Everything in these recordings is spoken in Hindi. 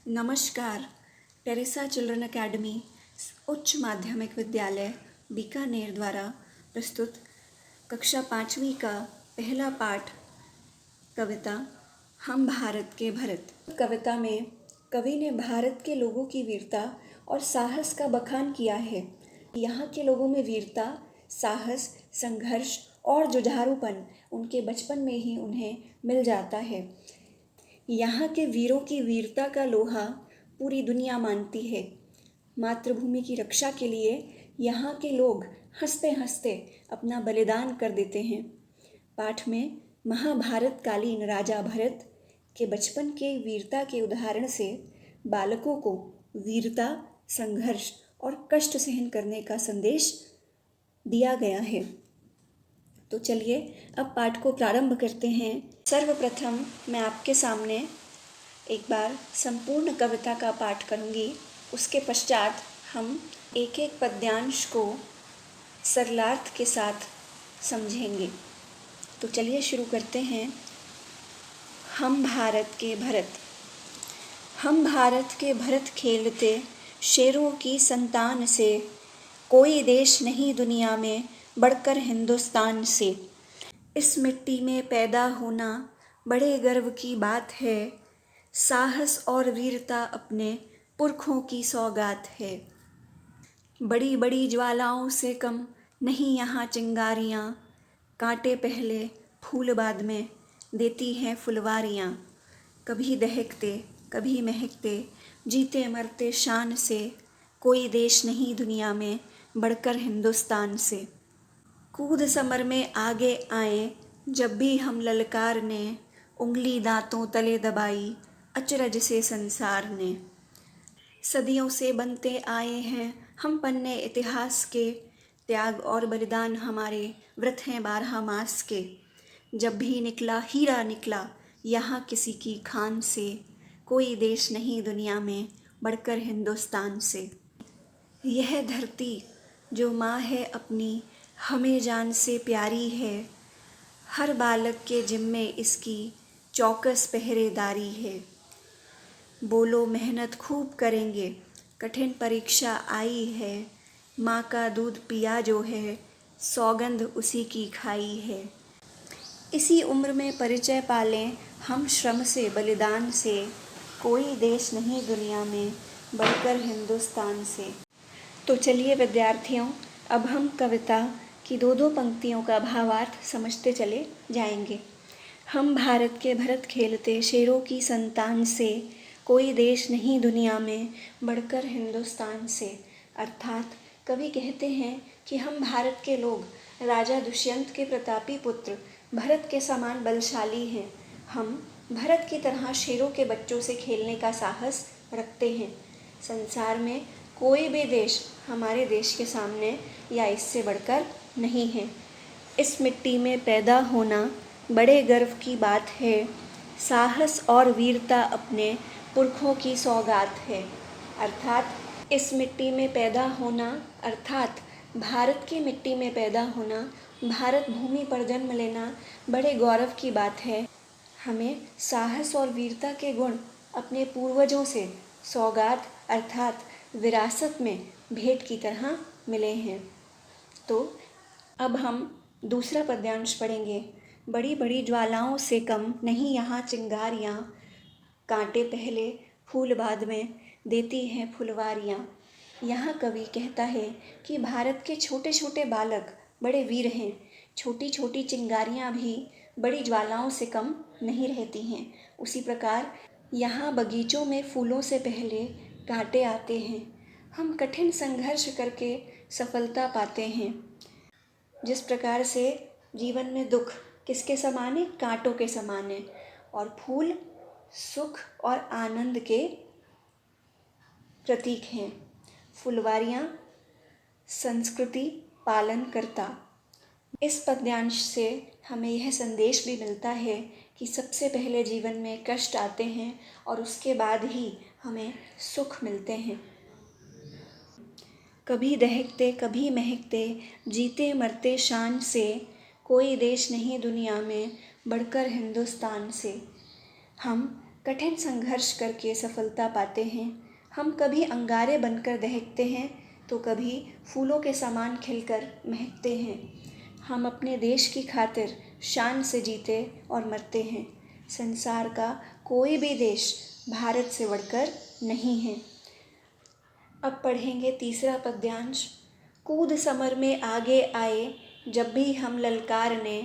नमस्कार। टेरेसा चिल्ड्रन अकेडमी उच्च माध्यमिक विद्यालय बीकानेर द्वारा प्रस्तुत कक्षा 5वीं का पहला पाठ कविता हम भारत के भरत। कविता में कवि ने भारत के लोगों की वीरता और साहस का बखान किया है। यहाँ के लोगों में वीरता, साहस, संघर्ष और जुझारूपन उनके बचपन में ही उन्हें मिल जाता है। यहाँ के वीरों की वीरता का लोहा पूरी दुनिया मानती है। मातृभूमि की रक्षा के लिए यहाँ के लोग हंसते हंसते अपना बलिदान कर देते हैं। पाठ में महाभारत कालीन राजा भरत के बचपन के वीरता के उदाहरण से बालकों को वीरता, संघर्ष और कष्ट सहन करने का संदेश दिया गया है। तो चलिए अब पाठ को प्रारंभ करते हैं। सर्वप्रथम मैं आपके सामने एक बार संपूर्ण कविता का पाठ करूंगी। उसके पश्चात हम एक एक पद्यांश को सरलार्थ के साथ समझेंगे। तो चलिए शुरू करते हैं। हम भारत के भरत। हम भारत के भरत खेलते शेरों की संतान से, कोई देश नहीं दुनिया में बढ़कर हिंदुस्तान से। इस मिट्टी में पैदा होना बड़े गर्व की बात है, साहस और वीरता अपने पुरखों की सौगात है। बड़ी बड़ी ज्वालाओं से कम नहीं यहाँ चिंगारियाँ, कांटे पहले फूल बाद में देती हैं फुलवारियाँ। कभी दहकते कभी महकते, जीते मरते शान से, कोई देश नहीं दुनिया में बढ़कर हिंदुस्तान से। कूद समर में आगे आए जब भी हम ललकार ने, उंगली दांतों तले दबाई अचरज से संसार ने। सदियों से बनते आए हैं हम पन्ने इतिहास के, त्याग और बलिदान हमारे व्रत हैं 12 मास के। जब भी निकला हीरा निकला यहाँ किसी की खान से, कोई देश नहीं दुनिया में बढ़कर हिंदुस्तान से। यह धरती जो माँ है अपनी हमें जान से प्यारी है, हर बालक के जिम्मे इसकी चौकस पहरेदारी है। बोलो मेहनत खूब करेंगे, कठिन परीक्षा आई है, माँ का दूध पिया जो है, सौगंध उसी की खाई है। इसी उम्र में परिचय पालें हम श्रम से बलिदान से, कोई देश नहीं दुनिया में बढ़कर हिंदुस्तान से। तो चलिए विद्यार्थियों, अब हम कविता की 2-2 पंक्तियों का भावार्थ समझते चले जाएंगे। हम भारत के भरत खेलते शेरों की संतान से, कोई देश नहीं दुनिया में बढ़कर हिंदुस्तान से। अर्थात कवि कहते हैं कि हम भारत के लोग राजा दुष्यंत के प्रतापी पुत्र भरत के समान बलशाली हैं। हम भरत की तरह शेरों के बच्चों से खेलने का साहस रखते हैं। संसार में कोई भी देश हमारे देश के सामने या इससे बढ़कर नहीं है। इस मिट्टी में पैदा होना बड़े गर्व की बात है, साहस और वीरता अपने पुरखों की सौगात है। अर्थात इस मिट्टी में पैदा होना अर्थात भारत की मिट्टी में पैदा होना, भारत भूमि पर जन्म लेना बड़े गौरव की बात है। हमें साहस और वीरता के गुण अपने पूर्वजों से सौगात अर्थात विरासत में भेंट की तरह मिले हैं। तो अब हम दूसरा पद्यांश पढ़ेंगे। बड़ी बड़ी ज्वालाओं से कम नहीं यहाँ चिंगारियाँ, कांटे पहले फूल बाद में देती हैं फुलवारियाँ। यहाँ कवि कहता है कि भारत के छोटे छोटे बालक बड़े वीर हैं। छोटी छोटी चिंगारियाँ भी बड़ी ज्वालाओं से कम नहीं रहती हैं। उसी प्रकार यहाँ बगीचों में फूलों से पहले कांटे आते हैं। हम कठिन संघर्ष करके सफलता पाते हैं। जिस प्रकार से जीवन में दुख किसके समान है? कांटों के समान है। और फूल सुख और आनंद के प्रतीक हैं। फुलवारियाँ संस्कृति पालन करता। इस पद्यांश से हमें यह संदेश भी मिलता है कि सबसे पहले जीवन में कष्ट आते हैं और उसके बाद ही हमें सुख मिलते हैं। कभी दहकते कभी महकते, जीते मरते शान से, कोई देश नहीं दुनिया में बढ़कर हिंदुस्तान से। हम कठिन संघर्ष करके सफलता पाते हैं। हम कभी अंगारे बनकर दहकते हैं तो कभी फूलों के समान खिलकर महकते हैं। हम अपने देश की खातिर शान से जीते और मरते हैं। संसार का कोई भी देश भारत से बढ़कर नहीं है। अब पढ़ेंगे तीसरा पद्यांश। कूद समर में आगे आए, जब भी हम ललकार ने,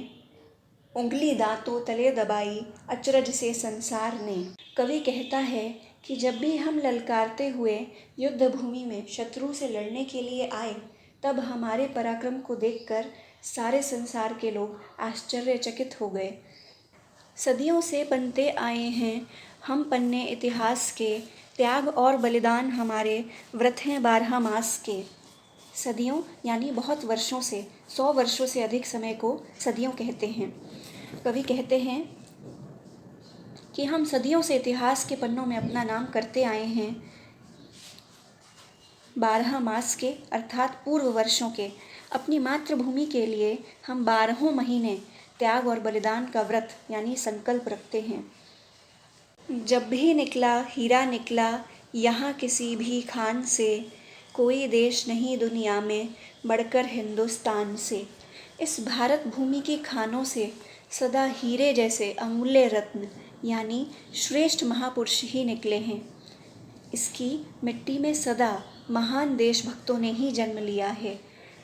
उंगली दांतों तले दबाई, अचरज से संसार ने। कवि कहता है कि जब भी हम ललकारते हुए युद्ध भूमि में शत्रु से लड़ने के लिए आए, तब हमारे पराक्रम को देखकर सारे संसार के लोग आश्चर्यचकित हो गए। सदियों से बनते आए हैं हम पन्ने इतिहास के, त्याग और बलिदान हमारे व्रत हैं 12 मास के। सदियों यानी बहुत वर्षों से, 100 वर्षों से अधिक समय को सदियों कहते हैं। कवि कहते हैं कि हम सदियों से इतिहास के पन्नों में अपना नाम करते आए हैं। 12 मास के अर्थात पूर्व वर्षों के। अपनी मातृभूमि के लिए हम 12 महीने त्याग और बलिदान का व्रत यानी संकल्प रखते हैं। जब भी निकला हीरा निकला यहाँ किसी भी खान से, कोई देश नहीं दुनिया में बढ़कर हिंदुस्तान से। इस भारत भूमि की खानों से सदा हीरे जैसे अमूल्य रत्न यानी श्रेष्ठ महापुरुष ही निकले हैं। इसकी मिट्टी में सदा महान देशभक्तों ने ही जन्म लिया है।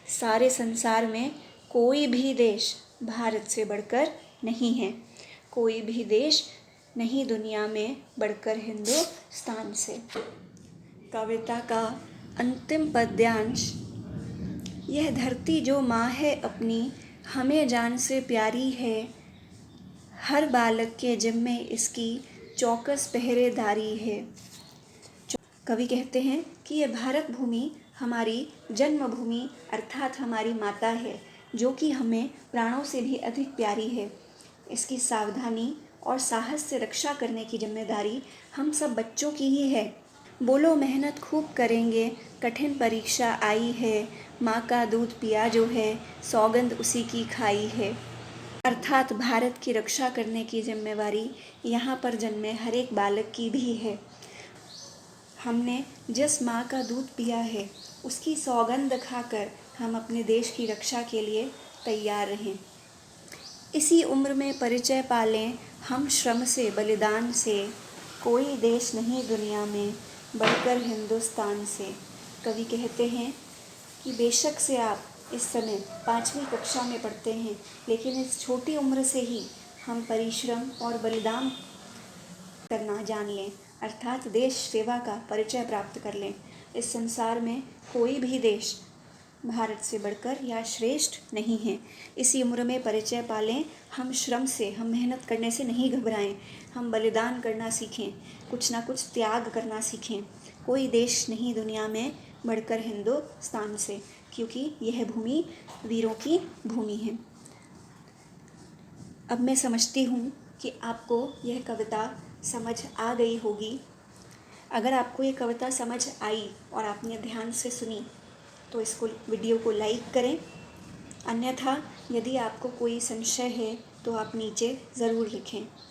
सारे संसार में कोई भी देश भारत से बढ़कर नहीं है। कोई भी देश नहीं दुनिया में बढ़कर हिंदुस्तान से। कविता का अंतिम पद्यांश। यह धरती जो माँ है अपनी, हमें जान से प्यारी है। हर बालक के जिम्मे इसकी चौकस पहरेदारी है। कवि कहते हैं कि यह भारत भूमि हमारी जन्मभूमि अर्थात हमारी माता है, जो कि हमें प्राणों से भी अधिक प्यारी है। इसकी सावधानी और साहस से रक्षा करने की जिम्मेदारी हम सब बच्चों की ही है। बोलो मेहनत खूब करेंगे, कठिन परीक्षा आई है। माँ का दूध पिया जो है, सौगंध उसी की खाई है। अर्थात भारत की रक्षा करने की जिम्मेवारी यहाँ पर जन्मे हर एक बालक की भी है। हमने जिस माँ का दूध पिया है, उसकी सौगंध खाकर हम अपने देश की रक्षा के लिए तैयार रहें। इसी उम्र में परिचय पालें हम श्रम से बलिदान से, कोई देश नहीं दुनिया में बढ़कर हिंदुस्तान से। कवि कहते हैं कि बेशक से आप इस समय 5वीं कक्षा में पढ़ते हैं, लेकिन इस छोटी उम्र से ही हम परिश्रम और बलिदान करना जान लें, अर्थात देश सेवा का परिचय प्राप्त कर लें। इस संसार में कोई भी देश भारत से बढ़कर या श्रेष्ठ नहीं है। इसी उम्र में परिचय पालें हम श्रम से, हम मेहनत करने से नहीं घबराएं। हम बलिदान करना सीखें, कुछ ना कुछ त्याग करना सीखें। कोई देश नहीं दुनिया में बढ़कर हिंदुस्तान से, क्योंकि यह भूमि वीरों की भूमि है। अब मैं समझती हूँ कि आपको यह कविता समझ आ गई होगी। अगर आपको ये कविता समझ आई और आपने ध्यान से सुनी तो इसको वीडियो को लाइक करें। अन्यथा यदि आपको कोई संशय है तो आप नीचे ज़रूर लिखें।